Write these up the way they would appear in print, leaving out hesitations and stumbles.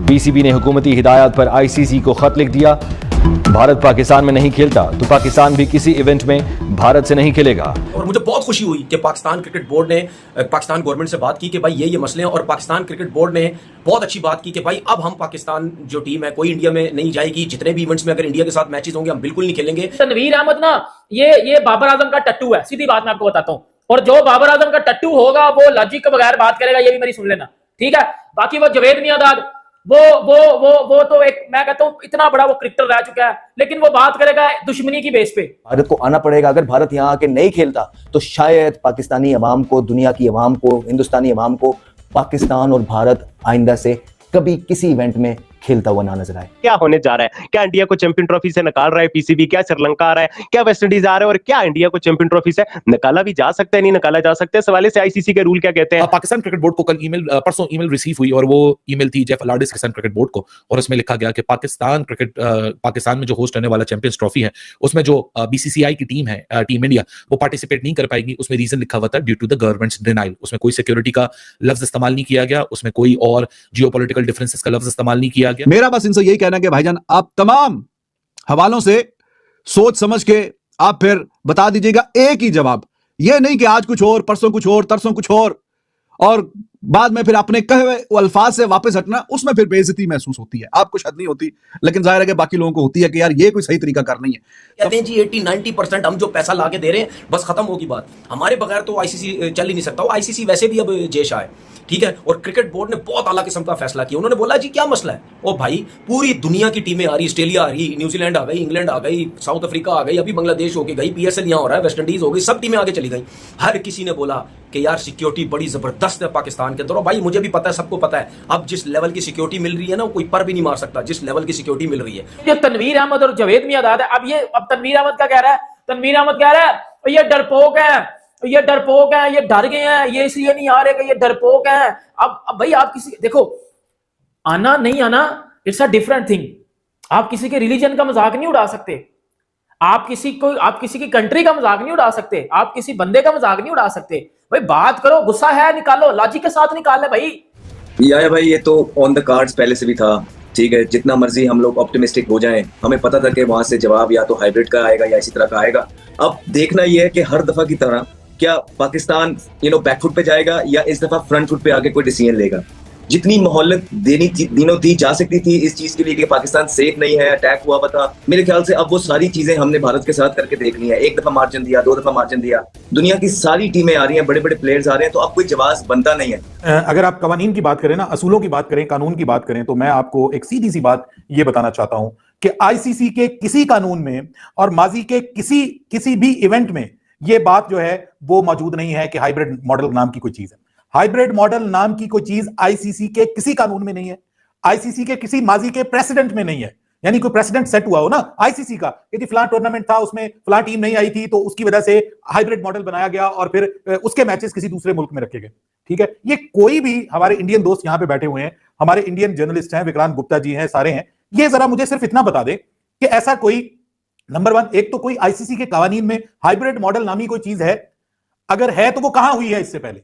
PCB ने हुकूमती हिदायत पर आईसीसी को खत लिख दिया। भारत पाकिस्तान में नहीं खेलता तो पाकिस्तान भी किसी इवेंट में भारत से नहीं खेलेगा। और मुझे बहुत खुशी हुई कि पाकिस्तान क्रिकेट बोर्ड ने पाकिस्तान गवर्नमेंट से बात की कि भाई ये मसले हैं, और पाकिस्तान क्रिकेट बोर्ड ने बहुत अच्छी बात की कि भाई अब हम पाकिस्तान जो टीम है कोई इंडिया में नहीं जाएगी। जितने भी इवेंट्स में अगर इंडिया के साथ मैचेस होंगे हम बिल्कुल नहीं खेलेंगे। तनवीर अहमद ना ये बाबर आजम का टट्टू है, सीधी बात मैं आपको बताता हूँ। और जो बाबर आजम का टट्टू होगा वो लॉजिक के बगैर बात करेगा, ये भी मेरी सुन लेना, ठीक है। बाकी वो जवेद मियांदाद वो तो एक, मैं कहता हूँ इतना बड़ा वो क्रिकेटर रह चुका है, लेकिन वो बात करेगा दुश्मनी की बेस पे। भारत को आना पड़ेगा। अगर भारत यहाँ आके नहीं खेलता तो शायद पाकिस्तानी अवाम को, दुनिया की अवाम को, हिंदुस्तानी अवाम को पाकिस्तान और भारत आइंदा से कभी किसी इवेंट में खेलता हुआ ना नजर आए। क्या होने जा रहा है? क्या इंडिया को चैंपियन ट्रॉफी से निकाल रहा है पीसीबी? क्या श्रीलंका आ रहा है? क्या वेस्ट इंडीज आ रहा है? और क्या इंडिया को चैंपियन ट्रॉफी से निकाला भी जा सकता है, नहीं निकाला जा सकता है? सवाल से आईसीसी के रूल क्या कहते हैं? पाकिस्तान क्रिकेट बोर्ड को कल परसों ईमेल रिसीव हुई, और वो ईमेल थी जेफ अलाडिस किसान क्रिकेट बोर्ड को, और उसमें लिखा गया कि पाकिस्तान में जो होस्ट होने वाला चैंपियंस ट्रॉफी है उसमें जो बीसीसीआई की टीम है, टीम इंडिया, वो पार्टिसिपेट नहीं कर पाएगी। उसमें रीजन लिखा हुआ था due to the government's denial. उसमें कोई सिक्योरिटी का लफ्ज इस्तेमाल नहीं किया गया, उसमें कोई और जियोपॉलिटिकल डिफरेंसेस का लफ्ज इस्तेमाल नहीं किया गया। मेरा बस इनसे यही कहना है कि भाईजान आप तमाम हवालों से सोच समझ के आप फिर बता दीजिएगा एक ही जवाब, ये नहीं कि आज कुछ और, परसों कुछ और, तरसों कुछ और बाद में फिर अपने कहे हुए अल्फाज से वापस हटना, उसमें फिर बेइज्जती महसूस होती है। आपको शायद नहीं होती, लेकिन जाहिर है कि बाकी लोगों को होती है कि यार ये कोई सही तरीका कर नहीं है। कहते हैं जी 80-90% हम जो पैसा लाके दे रहे हैं बस खत्म होगी बात, हमारे बगैर तो आईसीसी चल ही नहीं सकता। आईसीसी वैसे भी अब जेश आए, ठीक है। और क्रिकेट बोर्ड ने बहुत आला किस्म का फैसला किया। उन्होंने बोला जी क्या मसला है, ओ भाई पूरी दुनिया की टीमें आ रही, ऑस्ट्रेलिया आ रही, न्यूजीलैंड आ गई, इंग्लैंड आ गई, साउथ अफ्रीका आ गई, अभी बांग्लादेश होके गई, पीएसएल यहाँ हो रहा है, वेस्ट इंडीज हो गई, सब टीमें आगे चली गई। हर किसी ने बोला कि यार सिक्योरिटी बड़ी जबरदस्त है पाकिस्तान के अंदर। भाई मुझे भी पता है, सबको पता है, अब जिस लेवल की सिक्योरिटी मिल रही है ना कोई पर भी नहीं मार सकता, जिस लेवल की सिक्योरिटी मिल रही है। ये तनवीर अहमद और जवेद मियांदाद है। अब तनवीर अहमद क्या कह रहा है? तनवीर अहमद कह रहा है ये डरपोक है, ये डरपोक है, ये डर गए हैं, ये इसलिए नहीं आ रहे कि ये डरपोक है। अब भाई आप किसी, देखो आना नहीं आना इट्स अ डिफरेंट थिंग। आप किसी के रिलीजन का मजाक नहीं उड़ा सकते, आप किसी की कंट्री का मजाक नहीं उड़ा सकते, आप किसी बंदे का मजाक नहीं उड़ा सकते। भाई बात करो, गुस्सा है निकालो, लॉजिक के साथ निकाले भाई। या भाई ये तो ऑन द कार्ड्स पहले से भी था, ठीक है। जितना मर्जी हम लोग ऑप्टिमिस्टिक हो जाएं, हमें पता था कि वहां से जवाब या तो हाइब्रिड का आएगा या इसी तरह का आएगा। अब देखना यह है कि हर दफा की तरह क्या पाकिस्तान बैकफुट पे जाएगा या इस दफा फ्रंट फुट पे आके कोई डिसीजन लेगा। जितनी मोहलत दी जा सकती थी इस चीज के लिए कि पाकिस्तान सेफ नहीं है, अटैक हुआ हुआ था, मेरे ख्याल से अब वो सारी चीजें हमने भारत के साथ करके देख ली है। एक दफा मार्जिन दिया, 2 दफा मार्जिन दिया, दुनिया की सारी टीमें आ रही हैं, बड़े बड़े प्लेयर्स आ रहे हैं, तो अब कोई जवाब बनता नहीं है। अगर आप कवानीन की बात करें ना, असूलों की बात करें, कानून की बात करें, तो मैं आपको एक सीधी सी बात ये बताना चाहता हूं कि आईसीसी के किसी कानून में और माजी के किसी भी इवेंट में ये बात जो है वो मौजूद नहीं है कि हाइब्रिड मॉडल नाम की कोई चीज है। हाइब्रिड मॉडल नाम की कोई चीज आईसीसी के किसी कानून में नहीं है, आईसीसी के किसी माजी के प्रेसिडेंट में नहीं है। यानी कोई प्रेसिडेंट सेट हुआ हो ना आईसीसी का, यदि फलां टूर्नामेंट था उसमें फलां टीम नहीं आई थी तो उसकी वजह से हाइब्रिड मॉडल बनाया गया और फिर उसके मैचेस किसी दूसरे मुल्क में रखे गए, ठीक है। ये कोई भी हमारे इंडियन दोस्त यहां पे बैठे हुए हैं, हमारे इंडियन जर्नलिस्ट हैं, विक्रांत गुप्ता जी हैं, सारे हैं, ये जरा मुझे सिर्फ इतना बता दे कि ऐसा कोई, नंबर 1, एक तो कोई आईसीसी के कवानीन में हाइब्रिड मॉडल नामी कोई चीज है? अगर है तो वो कहां हुई है इससे पहले?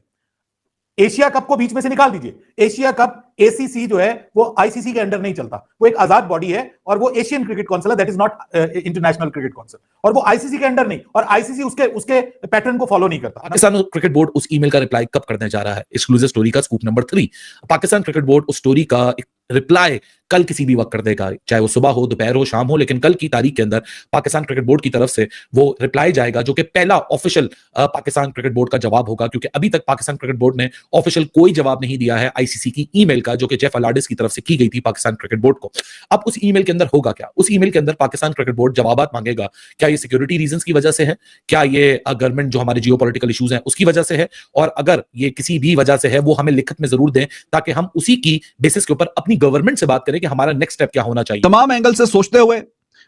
एशिया कप को बीच में से निकाल दीजिए। एशिया कप एसीसी जो है वो आईसीसी के अंडर नहीं चलता, वो एक आजाद बॉडी है और वो एशियन क्रिकेट काउंसिल है, that is not international cricket council, और वो आईसीसी के अंडर नहीं, और आईसीसी उसके पैटर्न को फॉलो नहीं करता। पाकिस्तान क्रिकेट बोर्ड उस ईमेल का रिप्लाई कब करने जा रहा है? एक्सक्लूसिव स्टोरी का scoop number 3। Pakistan cricket board उस स्टोरी का रिप्लाई कल किसी भी वक्त कर देगा, चाहे वो सुबह हो, दोपहर हो, शाम हो, लेकिन कल की तारीख के अंदर पाकिस्तान क्रिकेट बोर्ड की तरफ से वो रिप्लाई जाएगा, जो कि पहला ऑफिशियल पाकिस्तान क्रिकेट बोर्ड का जवाब होगा, क्योंकि अभी तक पाकिस्तान क्रिकेट बोर्ड ने ऑफिशियल कोई जवाब नहीं दिया है आईसीसी की ईमेल का, जो कि जेफ अलाडिस की तरफ से की गई थी पाकिस्तान क्रिकेट बोर्ड को। अब उस ईमेल के अंदर होगा क्या? उस ईमेल के अंदर पाकिस्तान क्रिकेट बोर्ड जवाबात मांगेगा। क्या ये सिक्योरिटी रीजंस की वजह से है? क्या ये गवर्नमेंट जो हमारे जियोपॉलिटिकल इश्यूज हैं उसकी वजह से है? और अगर ये किसी भी वजह से है वो हमें लिखित में जरूर दें, ताकि हम उसी की बेसिस के ऊपर अपनी गवर्नमेंट से बात करें कि हमारा नेक्स्ट स्टेप क्या होना चाहिए। तमाम एंगल से सोचते हुए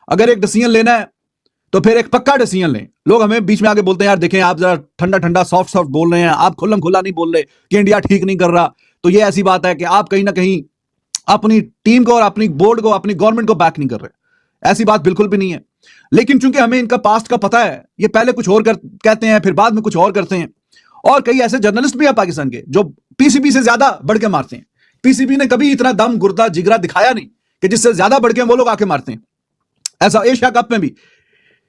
अगर एक डिसीजन लेना है तो फिर एक पक्का डिसीजन लें। लोग हमें बीच में आके बोलते हैं यार देखें आप जरा ठंडा ठंडा सॉफ्ट सॉफ्ट बोल रहे हैं, आप खुल्लम खुल्ला नहीं बोल रहे कि इंडिया ठीक नहीं कर रहा। तो ये ऐसी बात है कि आप कहीं ना कहीं अपनी टीम को और अपनी बोर्ड को, अपनी गवर्नमेंट को बैक नहीं कर रहे। ऐसी बात बिल्कुल भी नहीं है। लेकिन चूंकि हमें इनका पास्ट का पता है, ये पहले कुछ और कहते हैं, फिर बाद में कुछ और करते हैं, और कई ऐसे जर्नलिस्ट भी हैं पाकिस्तान के जो पीसीबी से ज्यादा बढ़ के मारते हैं। पीसीबी ने कभी इतना दम गुर्दा जिगरा दिखाया नहीं कि जिससे ज्यादा बढ़ के वो लोग आके मारते हैं। ऐसा एशिया कप में भी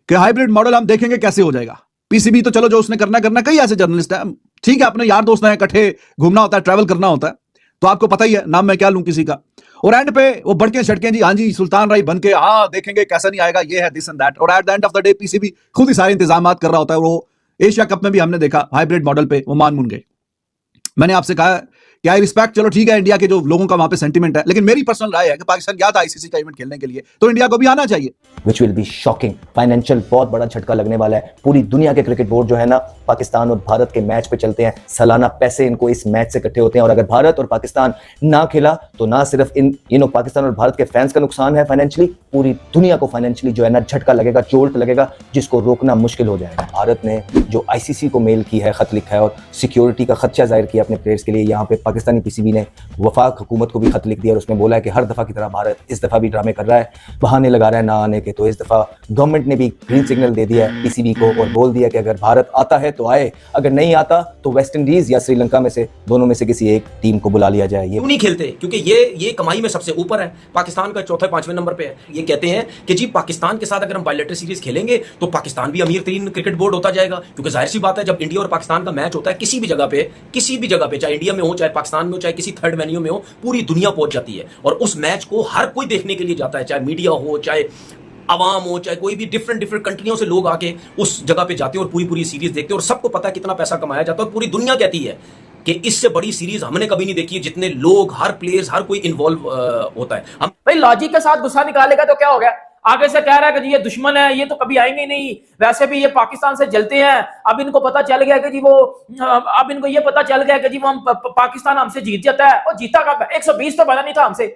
कि हाइब्रिड मॉडल हम देखेंगे कैसे हो जाएगा। पीसीबी तो चलो जो उसने करना, कई ऐसे जर्नलिस्ट है, ठीक है, अपने यार दोस्त हैं, इकट्ठे घूमना होता है, ट्रैवल करना होता है, तो आपको पता ही है, नाम मैं क्या लूं किसी का, और एंड पे वो बढ़के छटके जी, हाँ जी सुल्तान राय बन के, हाँ देखेंगे कैसा नहीं आएगा, ये है दिस एंड दैट, और at the end of the day PCB खुद ही सारे इंतजाम कर रहा होता है। वो एशिया कप में भी हमने देखा हाइब्रिड मॉडल पे वो मान मुन गए। मैंने आपसे कहा कि आई रिस्पेक्ट, चलो ठीक है, इंडिया के जो लोगों का वहां पे सेंटीमेंट है, लेकिन मेरी पर्सनल राय है कि पाकिस्तान गया था आईसीसी का इवेंट खेलने के लिए, तो इंडिया को भी आना चाहिए। Which will be shocking, financial बहुत बड़ा झटका लगने वाला है। पूरी दुनिया के क्रिकेट बोर्ड जो है ना, पाकिस्तान और भारत के मैच पे चलते हैं, सालाना पैसे इनको इस मैच से इकट्ठे होते हैं, और अगर भारत और पाकिस्तान ना खेला तो ना सिर्फ इन पाकिस्तान और भारत के फैंस का नुकसान है फाइनेंशियली, पूरी दुनिया को फाइनेंशियली जो है ना झटका लगेगा, चोट लगेगा, जिसको रोकना मुश्किल हो जाएगा। भारत ने जो आईसीसी को मेल की है, खत लिखा है और सिक्योरिटी का खदशा जाहिर किया अपने प्लेयर्स के लिए, यहाँ पे पाकिस्तानी पीसीबी ने वफाक हुकूमत को भी खत लिख दिया और उसमें बोला है कि हर दफा की तरह भारत इस दफा भी ड्रामे कर रहा है, बहाने लगा रहा है ना आने के। तो इस दफा गवर्नमेंट ने भी ग्रीन सिग्नल दे दिया है पीसीबी को और बोल दिया कि अगर भारत आता है तो आए, अगर नहीं आता तो वेस्ट इंडीज या श्रीलंका में से दोनों में से किसी एक टीम को बुला लिया जाए। ये क्यों नहीं खेलते? क्योंकि ये कमाई में सबसे ऊपर है, पाकिस्तान का चौथे पांचवें नंबर पे है। ये कहते हैं कि जी पाकिस्तान के साथ अगर हम बायलैटरल सीरीज खेलेंगे तो पाकिस्तान भी अमीर तरीन क्रिकेट बोर्ड होता जाएगा, क्योंकि जाहिर सी बात है जब इंडिया और पाकिस्तान का मैच होता है किसी भी जगह पे, चाहे इंडिया में हो, चाहे पाकिस्तान में हो, चाहे किसी थर्ड वेन्यू में हो, पूरी दुनिया पहुंच जाती है और उस मैच को हर कोई देखने के लिए जाता है, चाहे मीडिया हो, चाहे अवाम हो, चाहे कोई भी डिफरेंट कंट्रियों से लोग आके उस जगह पे जाते हैं और पूरी सीरीज देखते हैं और सबको पता है कितना पैसा कमाया जाता है। और पूरी दुनिया कहती है कि इससे बड़ी सीरीज हमने कभी नहीं देखी है, जितने लोग, हर प्लेयर्स, हर कोई इन्वॉल्व होता है। हम भाई लॉजिक के साथ गुस्सा निकालेगा तो क्या हो गया? आगे से कह रहा है कि जी ये दुश्मन है, ये तो कभी आएंगे नहीं, वैसे भी ये पाकिस्तान से जलते हैं। अब इनको पता चल गया कि जी वो, अब इनको ये पता चल गया कि जी वो पाकिस्तान हमसे जीत जाता है। और जीता कब? 120 तो बना नहीं था हमसे,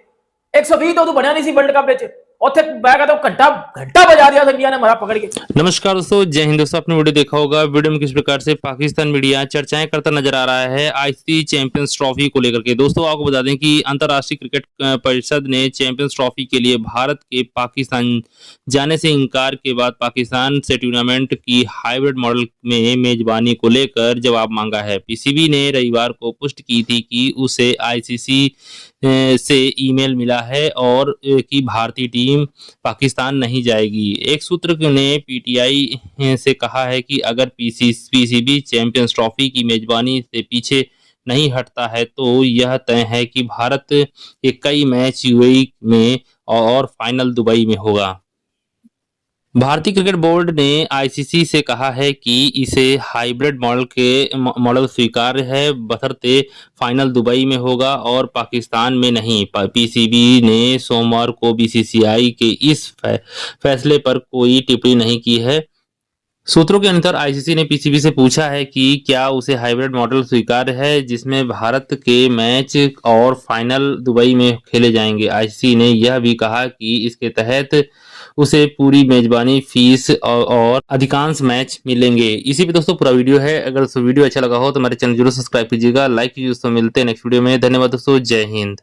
120 तो बनया नहीं सी वर्ल्ड कप में। ਉੱਥੇ ਮੈਂ कहता हूं घंटा बजा दिया था इंडिया ने हमारा पकड़ के। नमस्कार दोस्तों, जय हिंद दोस्तों। आपने वीडियो देखा होगा, वीडियो में किस प्रकार से पाकिस्तान मीडिया चर्चाएं करता नजर आ रहा है आईसीसी चैंपियंस ट्रॉफी को लेकर के। दोस्तों आपको बता दें कि अंतर्राष्ट्रीय क्रिकेट परिषद ने चैंपियंस ट्रॉफी के लिए भारत के पाकिस्तान जाने से इनकार के बाद पाकिस्तान से टूर्नामेंट की हाइब्रिड मॉडल में मेजबानी को लेकर जवाब मांगा है। पीसीबी ने रविवार को पुष्टि की थी कि उसे आईसीसी से ईमेल मिला है और कि भारतीय टीम पाकिस्तान नहीं जाएगी। एक सूत्र ने पीटीआई से कहा है कि अगर पीसीबी चैंपियंस ट्रॉफी की मेजबानी से पीछे नहीं हटता है तो यह तय है कि भारत के कई मैच यूएई में और फाइनल दुबई में होगा। भारतीय क्रिकेट बोर्ड ने आईसीसी से कहा है कि इसे हाइब्रिड मॉडल स्वीकार्य है, बशर्ते फाइनल दुबई में होगा और पाकिस्तान में नहीं। पीसीबी ने सोमवार को बीसीसीआई के इस फैसले पर कोई टिप्पणी नहीं की है। सूत्रों के अनुसार आईसीसी ने पीसीबी से पूछा है कि क्या उसे हाइब्रिड मॉडल स्वीकार्य है जिसमें भारत के मैच और फाइनल दुबई में खेले जाएंगे। आईसीसी ने यह भी कहा कि इसके तहत उसे पूरी मेजबानी फीस और अधिकांश मैच मिलेंगे। इसी पे दोस्तों पूरा वीडियो है। अगर दोस्तों वीडियो अच्छा लगा हो तो हमारे चैनल जरूर सब्सक्राइब कीजिएगा, लाइक कीजिए। दोस्तों मिलते हैं नेक्स्ट वीडियो में। धन्यवाद दोस्तों, जय हिंद।